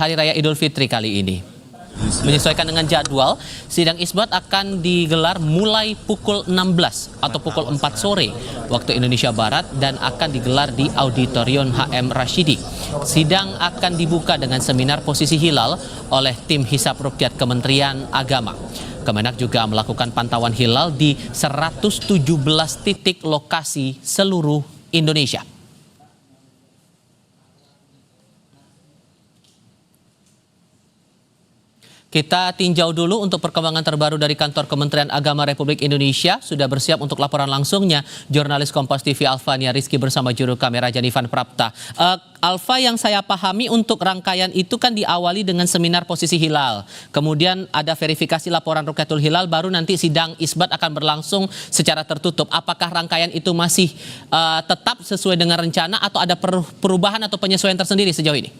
Hari Raya Idul Fitri kali ini. Menyesuaikan dengan jadwal, sidang isbat akan digelar mulai pukul 16 atau pukul 4 sore waktu Indonesia Barat dan akan digelar di Auditorium HM Rashidi. Sidang akan dibuka dengan seminar posisi hilal oleh tim Hisab Ruqyat Kementerian Agama. Kemenak juga melakukan pantauan hilal di 117 titik lokasi seluruh Indonesia. Kita tinjau dulu untuk perkembangan terbaru dari kantor Kementerian Agama Republik Indonesia. Sudah bersiap untuk laporan langsungnya jurnalis Kompas TV Alfania Rizky bersama juru kamera Janivan Prapta. Alfa, yang saya pahami untuk rangkaian itu kan diawali dengan seminar posisi hilal. Kemudian ada verifikasi laporan Rukyatul Hilal, baru nanti sidang isbat akan berlangsung secara tertutup. Apakah rangkaian itu masih tetap sesuai dengan rencana atau ada perubahan atau penyesuaian tersendiri sejauh ini?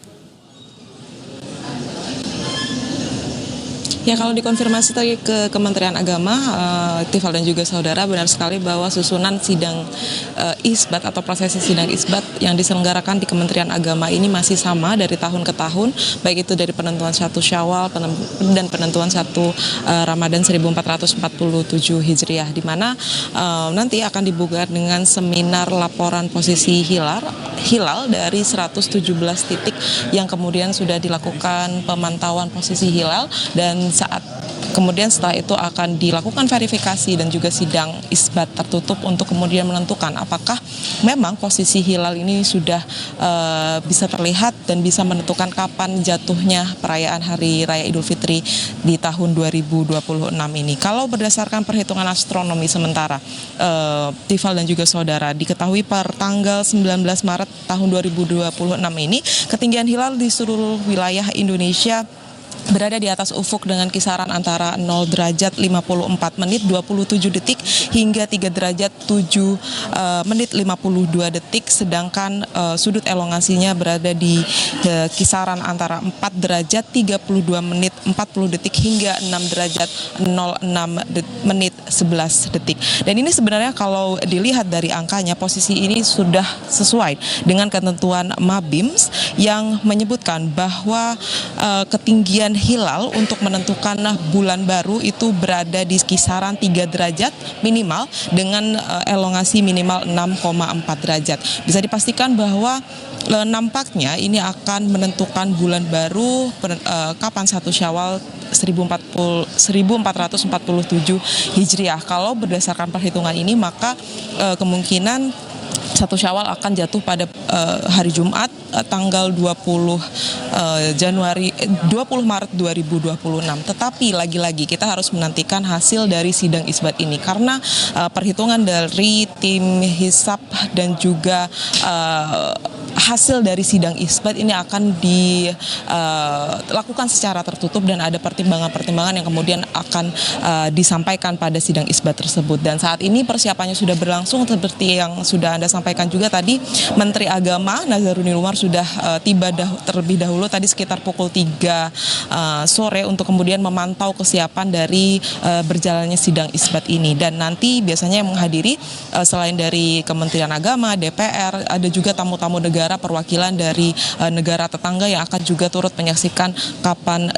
Ya, kalau dikonfirmasi tadi ke Kementerian Agama, Tifal dan juga saudara, benar sekali bahwa susunan sidang isbat atau prosesi sidang isbat yang diselenggarakan di Kementerian Agama ini masih sama dari tahun ke tahun, baik itu dari penentuan 1 Syawal dan penentuan 1 Ramadan 1447 Hijriah, di mana nanti akan dibuka dengan seminar laporan posisi hilal dari 117 titik yang kemudian sudah dilakukan pemantauan posisi hilal, dan kemudian setelah itu akan dilakukan verifikasi dan juga sidang isbat tertutup untuk kemudian menentukan apakah memang posisi hilal ini sudah bisa terlihat dan bisa menentukan kapan jatuhnya perayaan Hari Raya Idul Fitri di tahun 2026 ini. Kalau berdasarkan perhitungan astronomi sementara, Tifal dan juga saudara, diketahui per tanggal 19 Maret tahun 2026 ini ketinggian hilal di seluruh wilayah Indonesia berada di atas ufuk dengan kisaran antara 0 derajat 54 menit 27 detik hingga 3 derajat 7 menit 52 detik, sedangkan sudut elongasinya berada di kisaran antara 4 derajat 32 menit 40 detik hingga 6 derajat 06 menit 11 detik. Dan ini sebenarnya kalau dilihat dari angkanya, posisi ini sudah sesuai dengan ketentuan Mabims yang menyebutkan bahwa ketinggian hilal untuk menentukan bulan baru itu berada di kisaran 3 derajat minimal dengan elongasi minimal 6,4 derajat. Bisa dipastikan bahwa nampaknya ini akan menentukan bulan baru kapan 1 Syawal 1447 Hijriah. Kalau berdasarkan perhitungan ini, maka kemungkinan 1 Syawal akan jatuh pada hari Jumat tanggal 20 Maret 2026. Tetapi lagi-lagi kita harus menantikan hasil dari sidang isbat ini, karena perhitungan dari tim hisab dan juga hasil dari sidang isbat ini akan dilakukan secara tertutup dan ada pertimbangan-pertimbangan yang kemudian akan disampaikan pada sidang isbat tersebut. Dan saat ini persiapannya sudah berlangsung seperti yang sudah Anda sampaikan juga tadi. Menteri Agama Nazaruddin Umar sudah tiba terlebih dahulu tadi sekitar pukul 3 sore untuk kemudian memantau kesiapan dari berjalannya sidang isbat ini. Dan nanti biasanya yang menghadiri selain dari Kementerian Agama, DPR, ada juga tamu-tamu negara, perwakilan dari negara tetangga yang akan juga turut menyaksikan kapan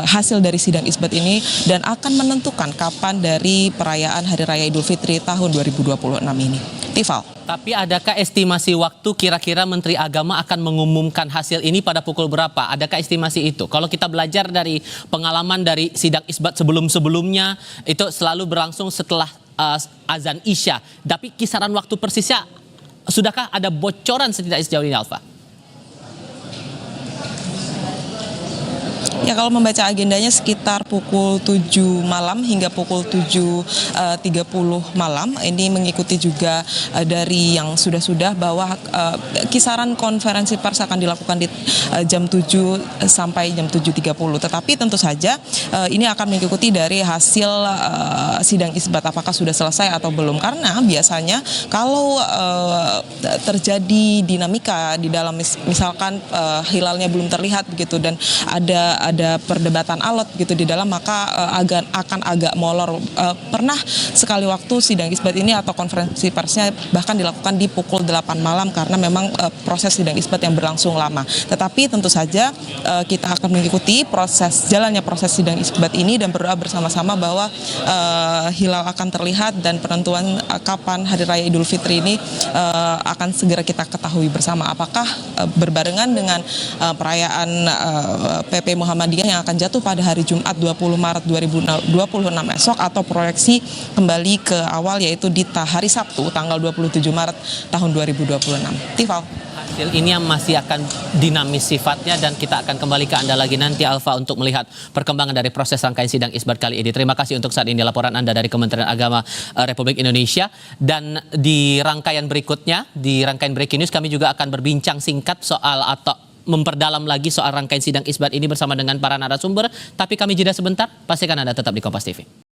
hasil dari sidang isbat ini dan akan menentukan kapan dari perayaan Hari Raya Idul Fitri tahun 2026 ini. Tifal. Tapi adakah estimasi waktu kira-kira Menteri Agama akan mengumumkan hasil ini pada pukul berapa? Adakah estimasi itu? Kalau kita belajar dari pengalaman dari sidang isbat sebelum-sebelumnya, itu selalu berlangsung setelah azan Isya. Tapi kisaran waktu persisnya, sudahkah ada bocoran setidaknya sejauh ini, Alfa? Ya, kalau membaca agendanya sekitar pukul 7 malam hingga pukul 7.30 malam. Ini mengikuti juga dari yang sudah-sudah bahwa kisaran konferensi pers akan dilakukan di jam 7 sampai jam 7.30. Tetapi tentu saja ini akan mengikuti dari hasil sidang isbat apakah sudah selesai atau belum. Karena biasanya kalau terjadi dinamika di dalam misalkan hilalnya belum terlihat begitu dan ada ada perdebatan alot gitu di dalam, maka akan agak molor. Pernah sekali waktu sidang isbat ini atau konferensi persnya bahkan dilakukan di pukul 8 malam karena memang proses sidang isbat yang berlangsung lama. Tetapi tentu saja kita akan mengikuti jalannya proses sidang isbat ini dan berdoa bersama-sama bahwa hilal akan terlihat dan penentuan kapan Hari Raya Idul Fitri ini akan segera kita ketahui bersama. Apakah berbarengan dengan perayaan PP Muhammadiyah yang akan jatuh pada hari Jumat 20 Maret 2026 esok, atau proyeksi kembali ke awal yaitu di hari Sabtu tanggal 27 Maret tahun 2026. Tifal. Hasil ini yang masih akan dinamis sifatnya dan kita akan kembali ke Anda lagi nanti, Alfa, untuk melihat perkembangan dari proses rangkaian sidang isbat kali ini. Terima kasih untuk saat ini laporan Anda dari Kementerian Agama Republik Indonesia. Dan di rangkaian berikutnya, di rangkaian Breaking News, kami juga akan berbincang singkat soal atau memperdalam lagi soal rangkaian sidang isbat ini bersama dengan para narasumber. Tapi kami jeda sebentar, pastikan Anda tetap di Kompas TV.